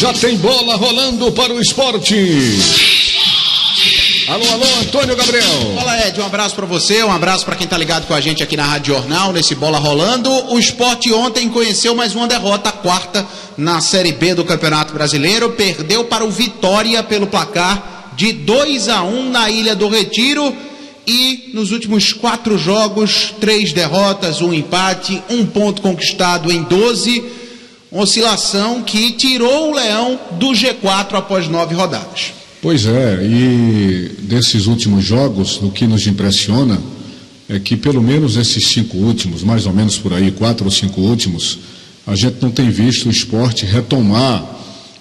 Já tem bola rolando para o esporte. Alô, Antônio Gabriel. Fala, Ed, um abraço para você, um abraço para quem tá ligado com a gente aqui na Rádio Jornal, nesse Bola Rolando. O esporte ontem conheceu mais uma derrota, a quarta na Série B do Campeonato Brasileiro. Perdeu para o Vitória pelo placar de 2-1 na Ilha do Retiro. E nos últimos 4 jogos, 3 derrotas, 1 empate, 1 ponto conquistado em 12. Uma oscilação que tirou o Leão do G4 após 9 rodadas. Pois é, e desses últimos jogos, o que nos impressiona é que pelo menos esses 5 últimos, mais ou menos por aí, 4 ou 5 últimos, a gente não tem visto o esporte retomar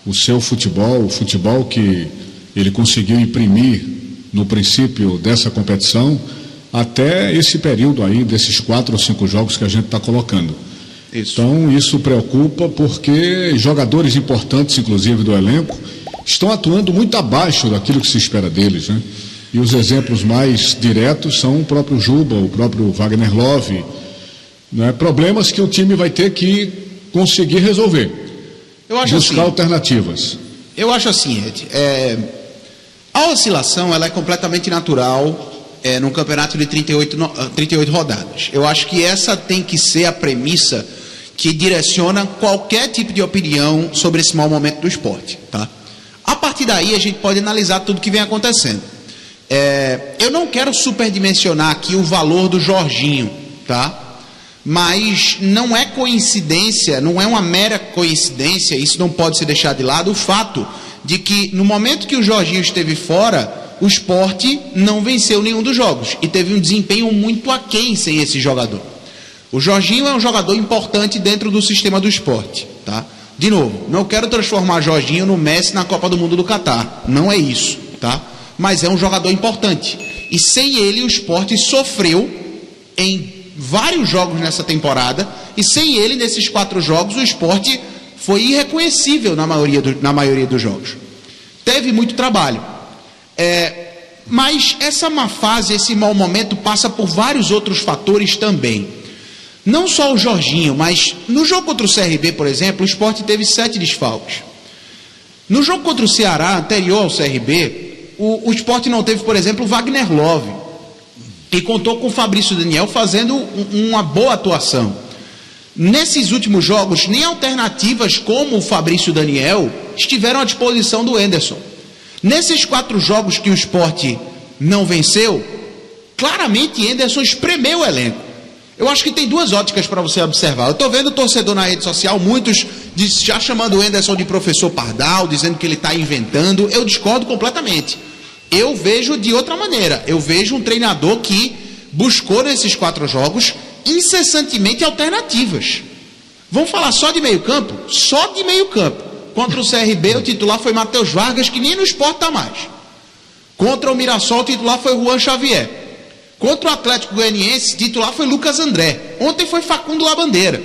o seu futebol, o futebol que ele conseguiu imprimir no princípio dessa competição, até esse período aí, desses 4 ou 5 jogos que a gente está colocando. Isso. Então, isso preocupa porque jogadores importantes, inclusive do elenco, estão atuando muito abaixo daquilo que se espera deles, né? E os exemplos mais diretos são o próprio Juba, o próprio Wagner Love, né? Problemas que o time vai ter que conseguir resolver. Eu acho buscar assim, alternativas. Eu acho assim, Ed, a oscilação ela é completamente natural num campeonato de 38 rodadas. Eu acho que essa tem que ser a premissa que direciona qualquer tipo de opinião sobre esse mau momento do esporte, tá? A partir daí a gente pode analisar tudo que vem acontecendo. Eu não quero superdimensionar aqui o valor do Jorginho, tá? Mas não é coincidência, não é uma mera coincidência, isso não pode ser deixado de lado, o fato de que no momento que o Jorginho esteve fora, o Sport não venceu nenhum dos jogos e teve um desempenho muito aquém sem esse jogador. O Jorginho é um jogador importante dentro do sistema do Sport, tá? De novo, não quero transformar Jorginho no Messi na Copa do Mundo do Catar, não é isso, tá? Mas é um jogador importante e sem ele o Sport sofreu em vários jogos nessa temporada e sem ele nesses 4 jogos o Sport foi irreconhecível na maioria dos jogos. Teve muito trabalho, mas essa má fase, esse mau momento passa por vários outros fatores também. Não só o Jorginho, mas no jogo contra o CRB, por exemplo, o Sport teve 7 desfalques. No jogo contra o Ceará, anterior ao CRB, o Sport não teve, por exemplo, o Wagner Love, e contou com o Fabrício Daniel fazendo uma boa atuação. Nesses últimos jogos, nem alternativas como o Fabrício Daniel estiveram à disposição do Henderson. Nesses 4 jogos que o Sport não venceu, claramente Henderson espremeu o elenco. Eu acho que tem 2 óticas para você observar. Eu estou vendo o torcedor na rede social, muitos já chamando o Henderson de professor Pardal, dizendo que ele está inventando. Eu discordo completamente. Eu vejo de outra maneira. Eu vejo um treinador que buscou nesses 4 jogos incessantemente alternativas. Vamos falar só de meio campo? Só de meio campo. Contra o CRB, o titular foi Matheus Vargas, que nem no Sport está mais. Contra o Mirassol, o titular foi Juan Xavier. Contra o Atlético Goianiense, titular foi Lucas André. Ontem foi Facundo Labandeira.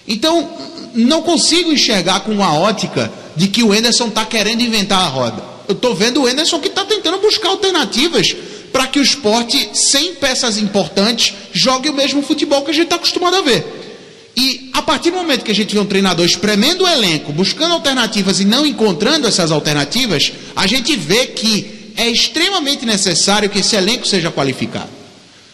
Então, não consigo enxergar com uma ótica de que o Henderson está querendo inventar a roda. Eu estou vendo o Henderson que está tentando buscar alternativas para que o Sport, sem peças importantes, jogue o mesmo futebol que a gente está acostumado a ver. E a partir do momento que a gente vê um treinador espremendo o elenco, buscando alternativas e não encontrando essas alternativas, a gente vê que é extremamente necessário que esse elenco seja qualificado.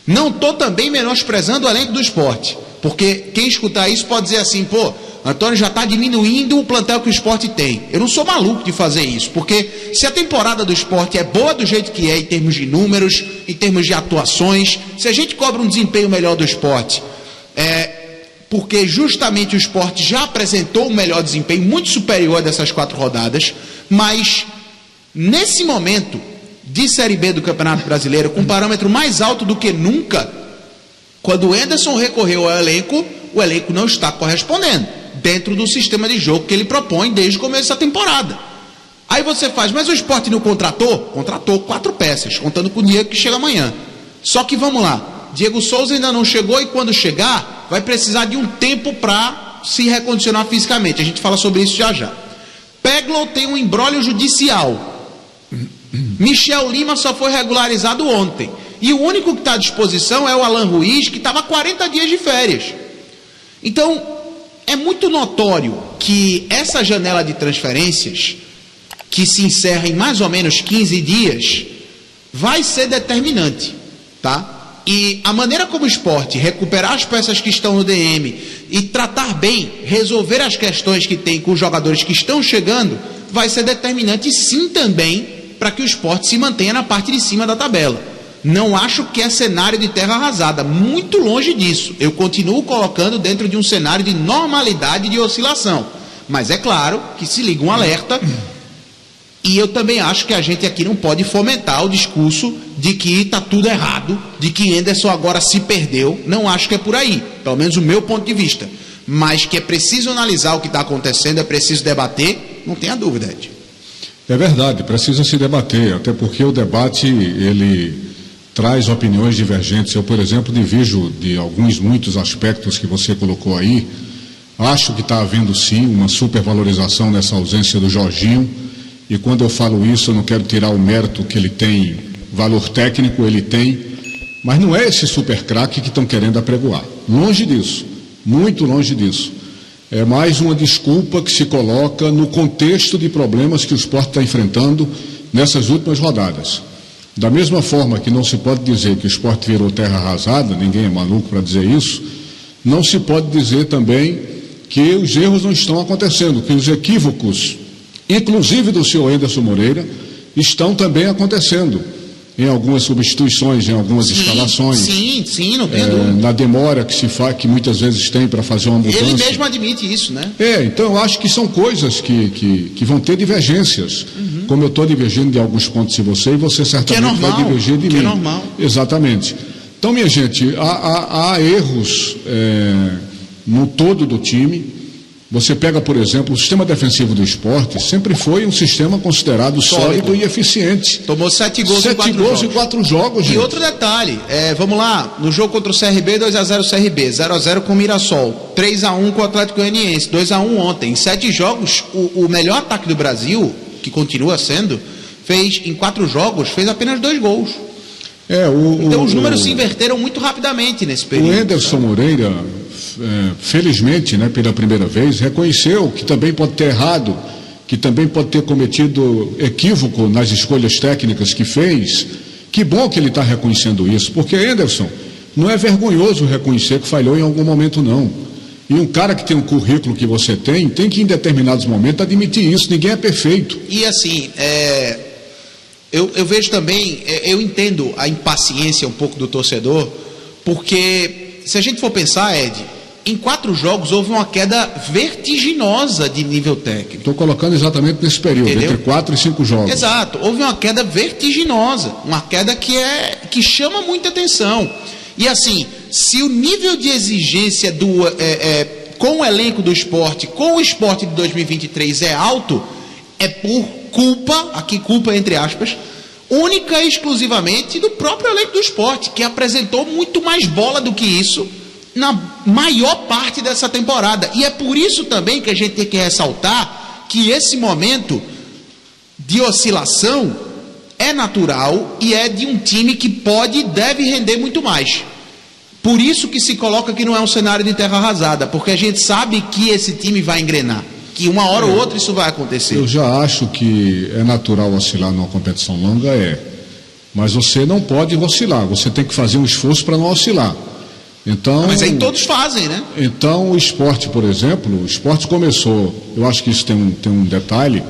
Não estou também menosprezando o elenco do Sport, porque quem escutar isso pode dizer assim, pô, Antônio já está diminuindo o plantel que o Sport tem. Eu não sou maluco de fazer isso, porque se a temporada do Sport é boa do jeito que é, em termos de números, em termos de atuações, se a gente cobra um desempenho melhor do Sport, porque justamente o Sport já apresentou um melhor desempenho, muito superior a dessas 4 rodadas, mas nesse momento de Série B do Campeonato Brasileiro, com um parâmetro mais alto do que nunca, quando o Henderson recorreu ao elenco, o elenco não está correspondendo dentro do sistema de jogo que ele propõe desde o começo da temporada. Aí você faz, mas o Sport não contratou? Contratou 4 peças, contando com o Diego que chega amanhã. Só que vamos lá, Diego Souza ainda não chegou e quando chegar, vai precisar de um tempo para se recondicionar fisicamente. A gente fala sobre isso já já. Peglow tem um imbróglio judicial. Michel Lima só foi regularizado ontem. E o único que está à disposição é o Alan Ruiz, que estava 40 dias de férias. Então, é muito notório que essa janela de transferências, que se encerra em mais ou menos 15 dias, vai ser determinante, tá? E a maneira como o Sport recuperar as peças que estão no DM e tratar bem, resolver as questões que tem com os jogadores que estão chegando, vai ser determinante sim também para que o Sport se mantenha na parte de cima da tabela. Não acho que é cenário de terra arrasada, muito longe disso. Eu continuo colocando dentro de um cenário de normalidade de oscilação. Mas é claro que se liga um alerta, e eu também acho que a gente aqui não pode fomentar o discurso de que está tudo errado, de que Henderson agora se perdeu. Não acho que é por aí, pelo menos o meu ponto de vista. Mas que é preciso analisar o que está acontecendo, é preciso debater, não tenha dúvida, Ed. É verdade, precisa se debater, até porque o debate, ele traz opiniões divergentes. Eu, por exemplo, divido de muitos aspectos que você colocou aí. Acho que está havendo sim uma supervalorização nessa ausência do Jorginho, e quando eu falo isso eu não quero tirar o mérito que ele tem, valor técnico ele tem, mas não é esse super craque que estão querendo apregoar. Longe disso, muito longe disso. É mais uma desculpa que se coloca no contexto de problemas que o Sport está enfrentando nessas últimas rodadas. Da mesma forma que não se pode dizer que o Sport virou terra arrasada, ninguém é maluco para dizer isso, não se pode dizer também que os erros não estão acontecendo, que os equívocos, inclusive do senhor Henderson Moreira, estão também acontecendo em algumas substituições, em algumas escalações. Sim, não tem dúvida. Na demora que se faz, que muitas vezes tem para fazer uma mudança. Ele mesmo admite isso, né? Então eu acho que são coisas que vão ter divergências. Como eu estou divergindo de alguns pontos de você, e você certamente vai divergir de mim. É normal. Exatamente. Então, minha gente, há erros no todo do time. Você pega, por exemplo, o sistema defensivo do Sport sempre foi um sistema considerado sólido e eficiente. Tomou 7 gols em 4 jogos, gente. E outro detalhe, vamos lá, no jogo contra o CRB, 2-0 CRB, 0-0 com o Mirassol, 3-1 com o Atlético Goianiense, 2-1 ontem. Em 7 jogos, o melhor ataque do Brasil, que continua sendo, em 4 jogos, fez apenas 2 gols. Então os números se inverteram muito rapidamente nesse período. O Henderson Moreira, felizmente, né, pela primeira vez, reconheceu que também pode ter errado, que também pode ter cometido equívoco nas escolhas técnicas que fez. Que bom que ele está reconhecendo isso, porque Henderson, não é vergonhoso reconhecer que falhou em algum momento, não. E um cara que tem um currículo que você tem que em determinados momentos admitir isso. Ninguém é perfeito. E assim, eu vejo também, eu entendo a impaciência um pouco do torcedor, porque se a gente for pensar, Ed, em 4 jogos houve uma queda vertiginosa de nível técnico. Estou colocando exatamente nesse período, entendeu? Entre 4 e 5 jogos. Exato, houve uma queda vertiginosa, uma queda que chama muita atenção. E assim, se o nível de exigência com o elenco do Sport, com o Sport de 2023 é alto, é por culpa, aqui culpa entre aspas, única e exclusivamente do próprio elenco do Sport, que apresentou muito mais bola do que isso na maior parte dessa temporada. E é por isso também que a gente tem que ressaltar que esse momento de oscilação é natural e é de um time que pode e deve render muito mais. Por isso que se coloca que não é um cenário de terra arrasada, porque a gente sabe que esse time vai engrenar, que uma hora ou outra isso vai acontecer. Eu já acho que é natural oscilar numa competição longa, mas você não pode oscilar, você tem que fazer um esforço para não oscilar. Então, mas aí todos fazem, né? Então o Sport, por exemplo, o Sport começou, eu acho que isso tem um detalhe,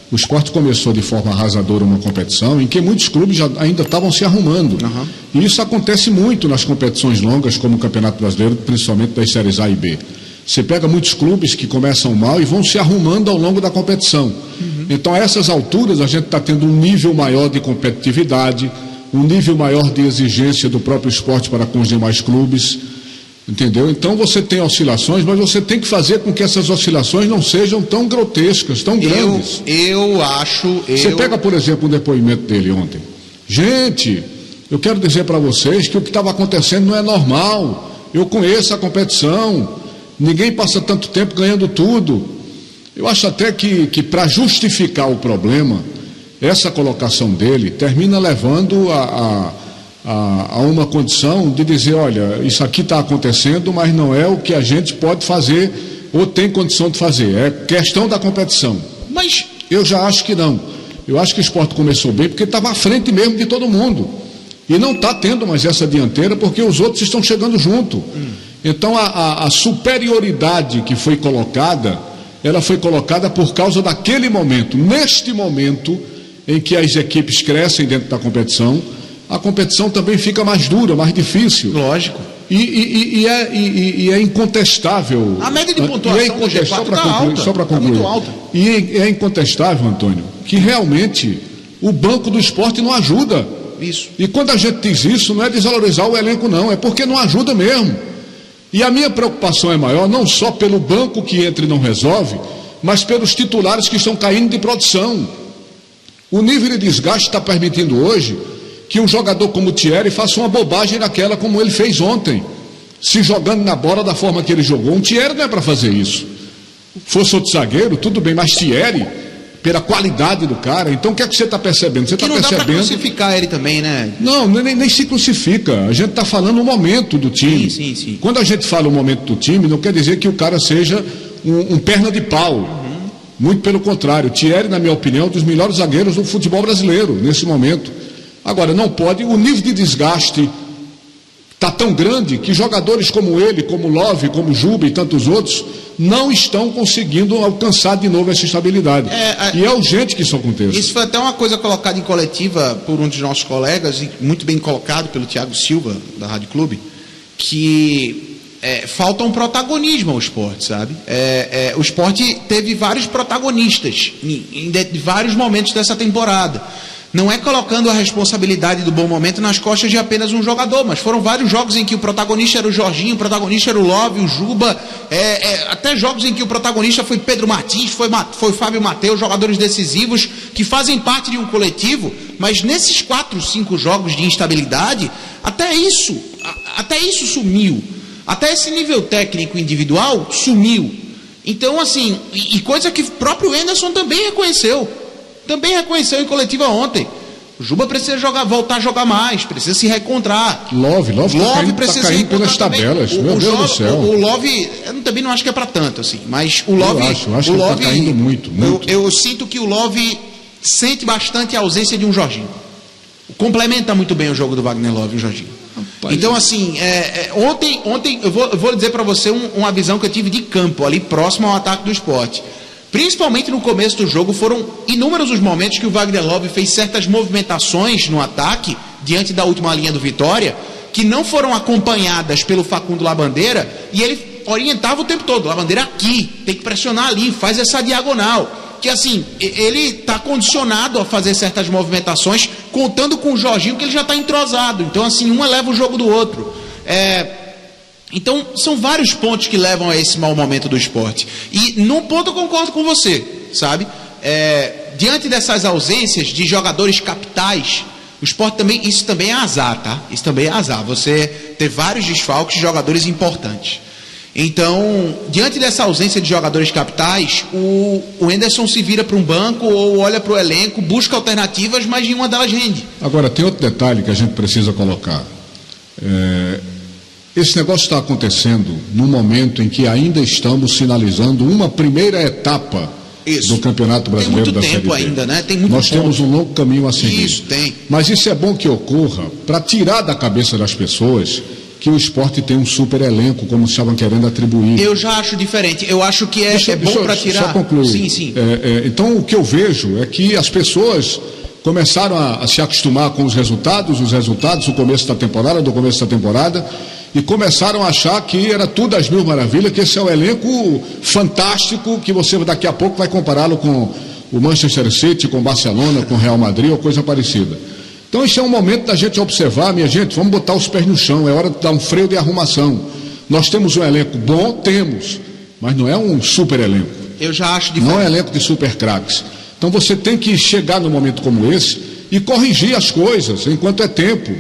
o Sport começou de forma arrasadora uma competição em que muitos clubes ainda estavam se arrumando. E isso acontece muito nas competições longas, como o Campeonato Brasileiro, principalmente das séries A e B. Você pega muitos clubes que começam mal e vão se arrumando ao longo da competição. Então, a essas alturas, a gente está tendo um nível maior de competitividade, um nível maior de exigência do próprio esporte para com os demais clubes, entendeu? Então você tem oscilações, mas você tem que fazer com que essas oscilações não sejam tão grotescas, tão grandes. Você pega, por exemplo, o depoimento dele ontem. Gente, eu quero dizer para vocês que o que estava acontecendo não é normal. Eu conheço a competição, ninguém passa tanto tempo ganhando tudo. Eu acho até que para justificar o problema, essa colocação dele termina levando a uma condição de dizer, olha, isso aqui está acontecendo, mas não é o que a gente pode fazer ou tem condição de fazer. É questão da competição. Mas eu já acho que não. Eu acho que o Sport começou bem porque estava à frente mesmo de todo mundo. E não está tendo mais essa dianteira porque os outros estão chegando junto. Então a superioridade que foi colocada, ela foi colocada por causa daquele momento. Neste momento em que as equipes crescem dentro da competição, a competição também fica mais dura, mais difícil. Lógico. E é incontestável. A média de pontuação do G4 está alta. Só para concluir. Tá muito alta. E é incontestável, Antônio, que realmente o banco do Sport não ajuda. Isso. E quando a gente diz isso, não é desvalorizar o elenco, não. É porque não ajuda mesmo. E a minha preocupação é maior, não só pelo banco que entra e não resolve, mas pelos titulares que estão caindo de produção. O nível de desgaste está permitindo hoje que um jogador como o Thierry faça uma bobagem naquela como ele fez ontem, se jogando na bola da forma que ele jogou. Um Thierry não é para fazer isso. Fosse outro zagueiro, tudo bem, mas Thierry, pela qualidade do cara, então o que é que você está percebendo? Você está percebendo... Não dá para crucificar ele também, né? Não, nem se crucifica. A gente está falando o momento do time. Sim. Quando a gente fala o momento do time, não quer dizer que o cara seja um perna de pau. Muito pelo contrário. Thierry, na minha opinião, é um dos melhores zagueiros do futebol brasileiro, nesse momento. Agora, não pode, o nível de desgaste está tão grande que jogadores como ele, como Love, como Juba e tantos outros, não estão conseguindo alcançar de novo essa estabilidade. E é urgente que isso aconteça. Isso foi até uma coisa colocada em coletiva por um dos nossos colegas, e muito bem colocado pelo Thiago Silva, da Rádio Clube, que falta um protagonismo ao esporte, sabe? O esporte teve vários protagonistas em vários momentos dessa temporada. Não é colocando a responsabilidade do bom momento nas costas de apenas um jogador, mas foram vários jogos em que o protagonista era o Jorginho, o protagonista era o Love, o Juba, até jogos em que o protagonista foi Pedro Martins, foi Fábio Mateus, jogadores decisivos que fazem parte de um coletivo, mas nesses 4, 5 jogos de instabilidade, até isso sumiu. Até esse nível técnico individual sumiu. Então, assim, e coisa que o próprio Anderson também reconheceu em coletiva ontem. O Juba precisa voltar a jogar mais, precisa se reencontrar. Love precisa tá caindo pelas tabelas. Meu Deus do céu. O Love, eu também não acho que é para tanto assim, mas o Love, eu acho que está caindo muito. Eu sinto que o Love sente bastante a ausência de um Jorginho. Complementa muito bem o jogo do Wagner Love e o Jorginho. Rapaz, então, assim, ontem eu vou dizer para você uma visão que eu tive de campo, ali próximo ao ataque do Sport. Principalmente no começo do jogo, foram inúmeros os momentos que o Wagner Love fez certas movimentações no ataque, diante da última linha do Vitória, que não foram acompanhadas pelo Facundo Labandeira, e ele orientava o tempo todo: Labandeira aqui, tem que pressionar ali, faz essa diagonal. Que assim, ele está condicionado a fazer certas movimentações, contando com o Jorginho, que ele já está entrosado. Então, assim, um eleva o jogo do outro. Então, são vários pontos que levam a esse mau momento do esporte. E num ponto eu concordo com você, sabe? Diante dessas ausências de jogadores capitais, o esporte também, isso também é azar, tá? Isso também é azar, você ter vários desfalques de jogadores importantes. Então, diante dessa ausência de jogadores capitais, o Anderson se vira para um banco ou olha para o elenco, busca alternativas, mas nenhuma delas rende. Agora, tem outro detalhe que a gente precisa colocar. Esse negócio está acontecendo no momento em que ainda estamos sinalizando uma primeira etapa do Campeonato Brasileiro da Série B. Tem muito tempo ainda, né? Tem muito Nós temos um longo caminho a seguir. Isso, tem. Mas isso é bom que ocorra para tirar da cabeça das pessoas que o esporte tem um super elenco, como estavam querendo atribuir. Eu já acho diferente. Eu acho que é bom para tirar... Só concluir. Sim. Então, o que eu vejo é que as pessoas começaram a se acostumar com os resultados, do começo da temporada, e começaram a achar que era tudo às mil maravilhas, que esse é o elenco fantástico, que você daqui a pouco vai compará-lo com o Manchester City, com o Barcelona, com o Real Madrid ou coisa parecida. Então isso é um momento da gente observar, minha gente, vamos botar os pés no chão, é hora de dar um freio de arrumação. Nós temos um elenco bom, temos, mas não é um super elenco. Eu já acho diferente. Não é elenco de super craques. Então você tem que chegar num momento como esse e corrigir as coisas enquanto é tempo,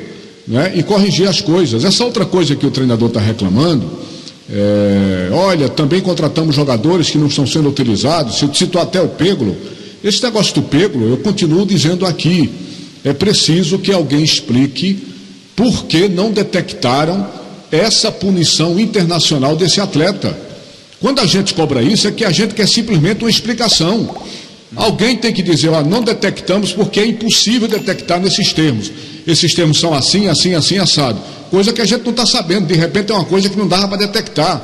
né? E corrigir as coisas. Essa outra coisa que o treinador está reclamando, olha, também contratamos jogadores que não estão sendo utilizados, você citou até o Peglo. Esse negócio do Peglo, eu continuo dizendo aqui, é preciso que alguém explique por que não detectaram essa punição internacional desse atleta. Quando a gente cobra isso, é que a gente quer simplesmente uma explicação. Alguém tem que dizer, não detectamos porque é impossível detectar nesses termos. Esses termos são assim, assim, assim, assado. Coisa que a gente não está sabendo, de repente é uma coisa que não dava para detectar.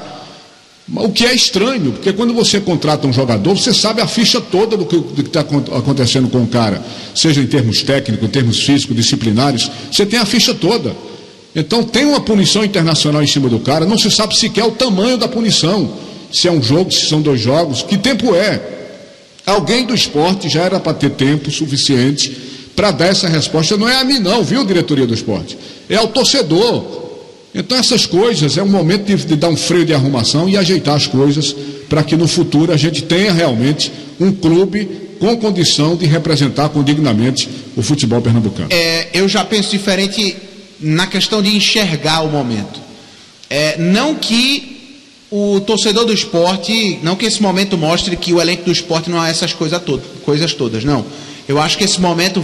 O que é estranho, porque quando você contrata um jogador, você sabe a ficha toda do que está acontecendo com o cara, seja em termos técnicos, em termos físicos, disciplinares, você tem a ficha toda. Então tem uma punição internacional em cima do cara, não se sabe sequer o tamanho da punição, se é um jogo, se são 2 jogos, que tempo é. Alguém do esporte já era para ter tempo suficiente para dar essa resposta, não é a mim não, viu, diretoria do esporte, é ao torcedor. Então essas coisas, é um momento de dar um freio de arrumação e ajeitar as coisas para que no futuro a gente tenha realmente um clube com condição de representar condignamente o futebol pernambucano. Eu já penso diferente na questão de enxergar o momento. Não que o torcedor do esporte, não que esse momento mostre que o elenco do esporte não há essas coisas todas, não. Eu acho que esse momento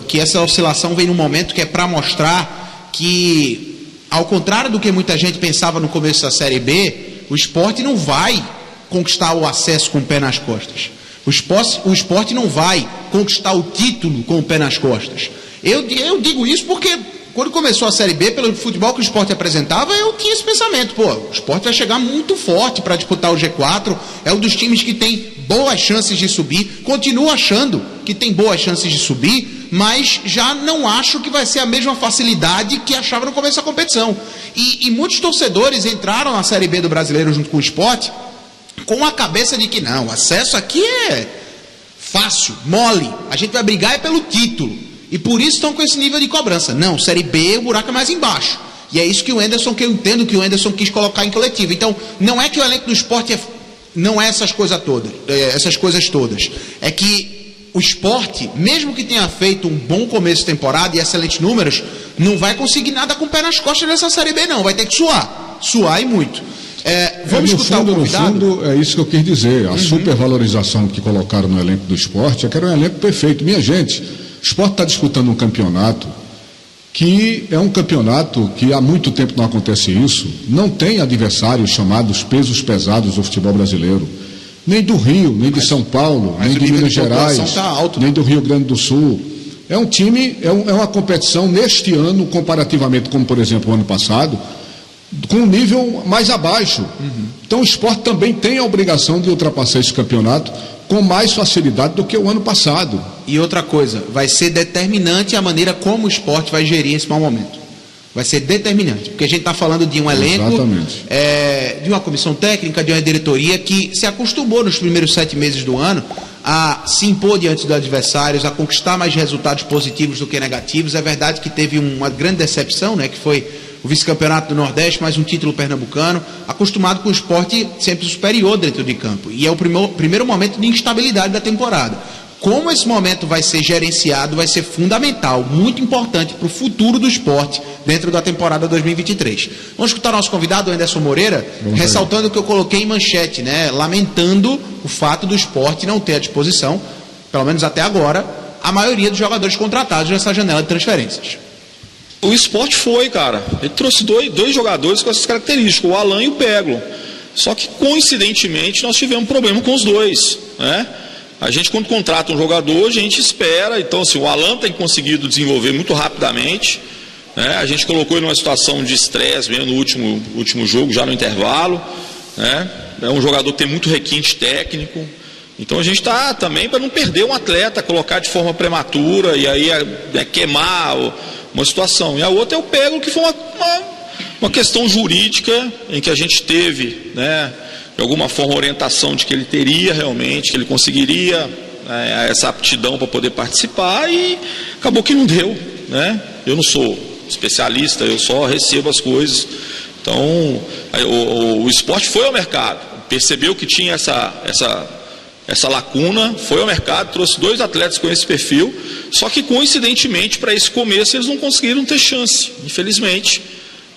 que essa oscilação veio num momento que é para mostrar que, ao contrário do que muita gente pensava no começo da Série B, o esporte não vai conquistar o acesso com o pé nas costas. O esporte não vai conquistar o título com o pé nas costas. Eu digo isso porque, quando começou a Série B, pelo futebol que o esporte apresentava, eu tinha esse pensamento. O esporte vai chegar muito forte para disputar o G4, é um dos times que tem boas chances de subir, continuo achando que tem boas chances de subir, mas já não acho que vai ser a mesma facilidade que achava no começo da competição. E muitos torcedores entraram na Série B do Brasileiro junto com o Sport com a cabeça de que não, o acesso aqui é fácil, mole, a gente vai brigar pelo título, e por isso estão com esse nível de cobrança. Não, Série B, o buraco é mais embaixo. E é isso que eu entendo que o Anderson quis colocar em coletivo. Então, não é que o elenco do Sport não é essas coisas todas. É que o esporte, mesmo que tenha feito um bom começo de temporada e excelentes números, não vai conseguir nada com o pé nas costas nessa Série B, não. Vai ter que suar e muito. Vamos escutar o convidado? No fundo, é isso que eu quis dizer. A supervalorização que colocaram no elenco do esporte é que era um elenco perfeito. Minha gente, o esporte está disputando um campeonato que é um campeonato que há muito tempo não acontece isso. Não tem adversários chamados pesos pesados do futebol brasileiro. Nem do Rio, nem de São Paulo, nem de Minas Gerais, nem do Rio Grande do Sul. É um time, é uma competição neste ano, comparativamente como, por exemplo, o ano passado, com um nível mais abaixo. Então o esporte também tem a obrigação de ultrapassar esse campeonato com mais facilidade do que o ano passado. E outra coisa, vai ser determinante a maneira como o esporte vai gerir esse mau momento. Vai ser determinante, porque a gente está falando de um elenco, de uma comissão técnica, de uma diretoria que se acostumou nos primeiros 7 meses do ano a se impor diante dos adversários, a conquistar mais resultados positivos do que negativos. É verdade que teve uma grande decepção, né, que foi o vice-campeonato do Nordeste, mais um título pernambucano, acostumado com o esporte sempre superior dentro de campo. E é o primeiro momento de instabilidade da temporada. Como esse momento vai ser gerenciado, vai ser fundamental, muito importante para o futuro do esporte dentro da temporada 2023. Vamos escutar nosso convidado, Anderson Moreira, ressaltando o que eu coloquei em manchete, né? Lamentando o fato do esporte não ter à disposição, pelo menos até agora, a maioria dos jogadores contratados nessa janela de transferências. O esporte foi, cara. Ele trouxe dois jogadores com essas características, o Alan e o Peglo. Só que, coincidentemente, nós tivemos um problema com os dois, né? A gente, quando contrata um jogador, a gente espera. Então, assim, o Alan tem conseguido desenvolver muito rapidamente, né? A gente colocou ele numa situação de estresse mesmo no último jogo, já no intervalo, né? É um jogador que tem muito requinte técnico. Então a gente está também para não perder um atleta, colocar de forma prematura e aí queimar uma situação. E a outra é o Pego, que foi uma questão jurídica em que a gente teve, né, de alguma forma, orientação de que ele teria realmente, que ele conseguiria essa aptidão para poder participar, e acabou que não deu, né? Eu não sou especialista, eu só recebo as coisas. Então o esporte foi ao mercado, percebeu que tinha essa lacuna, foi ao mercado, trouxe 2 atletas com esse perfil, só que coincidentemente para esse começo eles não conseguiram ter chance, infelizmente.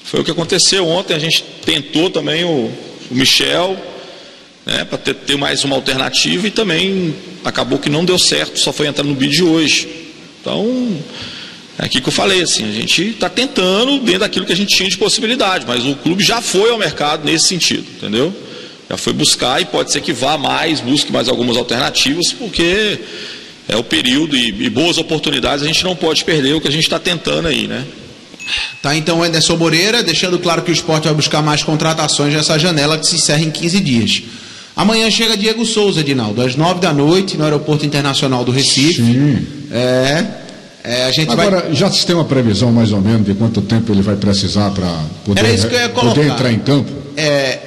Foi o que aconteceu ontem. A gente tentou também o Michel, né, para ter mais uma alternativa, e também acabou que não deu certo, só foi entrar no bid de hoje. Então, é aqui que eu falei, assim, a gente está tentando dentro daquilo que a gente tinha de possibilidade, mas o clube já foi ao mercado nesse sentido, entendeu? Já foi buscar e pode ser que vá mais, busque mais algumas alternativas, porque é o período e boas oportunidades a gente não pode perder, o que a gente está tentando aí, né? Tá, então, Anderson Moreira, deixando claro que o Sport vai buscar mais contratações nessa janela que se encerra em 15 dias. Amanhã chega Diego Souza, Edinaldo, às 9 da noite, no Aeroporto Internacional do Recife. Sim. A gente Agora, já se tem uma previsão mais ou menos de quanto tempo ele vai precisar para poder entrar em campo?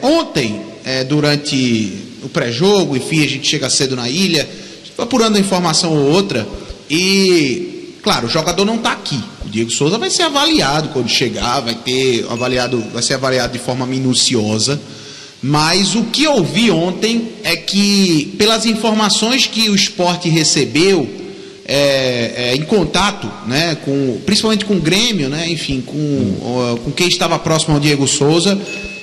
Ontem, durante o pré-jogo, enfim, a gente chega cedo na ilha, vai apurando a informação ou outra, e, claro, o jogador não está aqui. O Diego Souza vai ser avaliado quando chegar, vai ser avaliado de forma minuciosa. Mas o que eu vi ontem é que, pelas informações que o Sport recebeu, em contato, né, principalmente com o Grêmio, né, enfim, com quem estava próximo ao Diego Souza,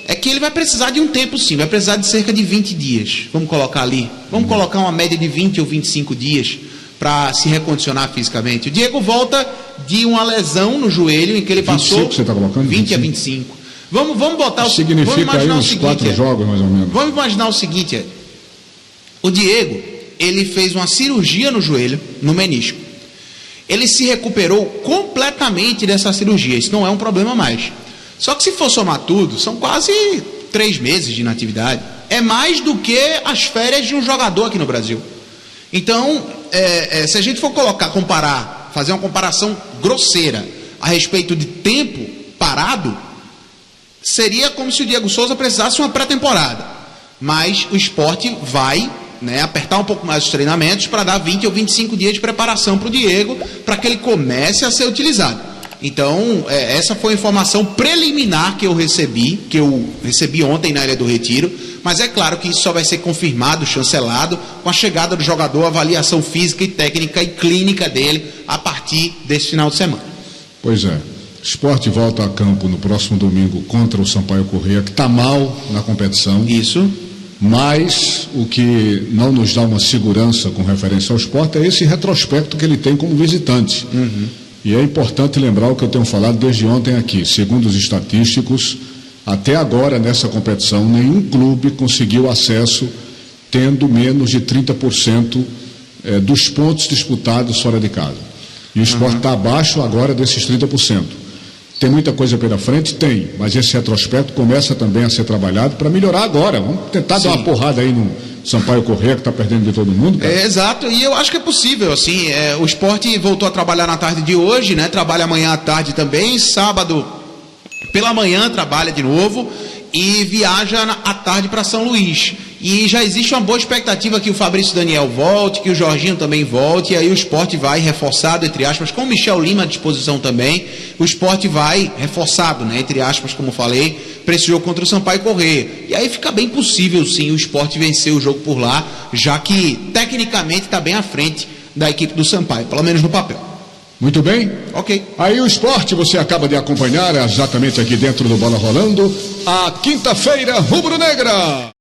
é que ele vai precisar de um tempo, sim, vai precisar de cerca de 20 dias. Vamos colocar ali, vamos colocar uma média de 20 ou 25 dias para se recondicionar fisicamente. O Diego volta de uma lesão no joelho em que ele passou 25, você está colocando? 20 a 25. Vamos botar o seguinte. Significa aí uns 4 jogos, mais ou menos. Vamos imaginar o seguinte: o Diego, ele fez uma cirurgia no joelho, no menisco. Ele se recuperou completamente dessa cirurgia. Isso não é um problema mais. Só que se for somar tudo, são quase 3 meses de inatividade. É mais do que as férias de um jogador aqui no Brasil. Então, se a gente for fazer uma comparação grosseira a respeito de tempo parado, seria como se o Diego Souza precisasse uma pré-temporada. Mas o Sport vai, né, apertar um pouco mais os treinamentos para dar 20 ou 25 dias de preparação para o Diego, para que ele comece a ser utilizado. Então, essa foi a informação preliminar que eu recebi ontem na Ilha do Retiro, mas é claro que isso só vai ser confirmado, chancelado, com a chegada do jogador, a avaliação física e técnica e clínica dele a partir desse final de semana. Pois é. O Sport volta a campo no próximo domingo contra o Sampaio Corrêa, que está mal na competição. Isso. Mas o que não nos dá uma segurança com referência ao Sport é esse retrospecto que ele tem como visitante. Uhum. E é importante lembrar o que eu tenho falado desde ontem aqui. Segundo os estatísticos, até agora nessa competição, nenhum clube conseguiu acesso tendo menos de 30% dos pontos disputados fora de casa. E o Sport está abaixo agora desses 30%. Tem muita coisa pela frente? Tem, mas esse retrospecto começa também a ser trabalhado para melhorar agora. Vamos tentar dar uma porrada aí no Sampaio Corrêa, que está perdendo de todo mundo, cara. Exato, e eu acho que é possível, assim, o Sport voltou a trabalhar na tarde de hoje, né, trabalha amanhã à tarde também, sábado pela manhã trabalha de novo e viaja à tarde para São Luís. E já existe uma boa expectativa que o Fabrício Daniel volte, que o Jorginho também volte, e aí o Sport vai reforçado, entre aspas, com o Michel Lima à disposição também, o Sport vai reforçado, né, entre aspas, como falei, para esse jogo contra o Sampaio Corrêa. E aí fica bem possível, sim, o Sport vencer o jogo por lá, já que tecnicamente está bem à frente da equipe do Sampaio, pelo menos no papel. Muito bem. Ok. Aí o Sport você acaba de acompanhar exatamente aqui dentro do Bola Rolando, a quinta-feira rubro-negra.